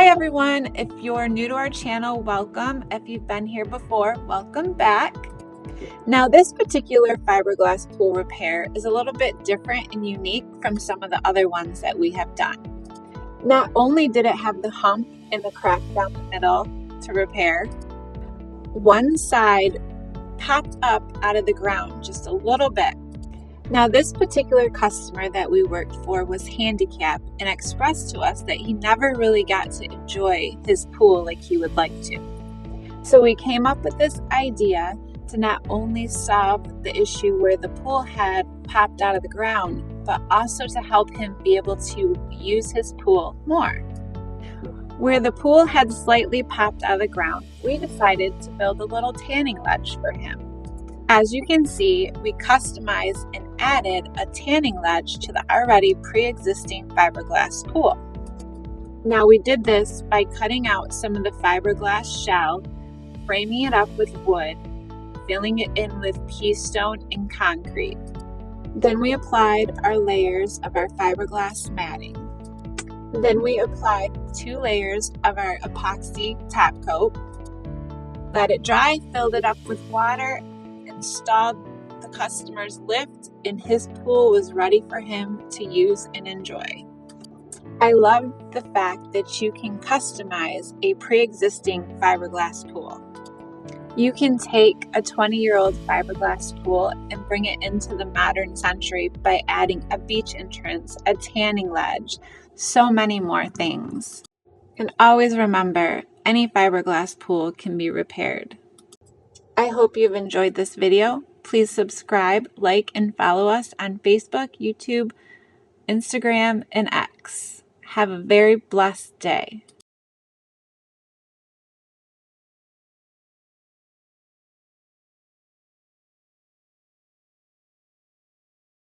Hi everyone, if you're new to our channel, welcome. If you've been here before, welcome back. Now this particular fiberglass pool repair is a little bit different and unique from some of the other ones that we have done. Not only did it have the hump and the crack down the middle to repair, one side popped up out of the ground just a little bit. Now this particular customer that we worked for was handicapped and expressed to us that he never really got to enjoy his pool like he would like to. So we came up with this idea to not only solve the issue where the pool had popped out of the ground, but also to help him be able to use his pool more. Where the pool had slightly popped out of the ground, we decided to build a little tanning ledge for him. As you can see, we customized and added a tanning ledge to the already pre-existing fiberglass pool. Now we did this by cutting out some of the fiberglass shell, framing it up with wood, filling it in with pea stone and concrete. Then we applied our layers of our fiberglass matting. Then we applied 2 layers of our epoxy top coat, let it dry, filled it up with water, installed the customer's lift, and his pool was ready for him to use and enjoy. I love the fact that you can customize a pre-existing fiberglass pool. You can take a 20-year-old fiberglass pool and bring it into the modern century by adding a beach entrance, a tanning ledge, so many more things. And always remember, any fiberglass pool can be repaired. I hope you've enjoyed this video. Please subscribe, like, and follow us on Facebook, YouTube, Instagram, and X. Have a very blessed day.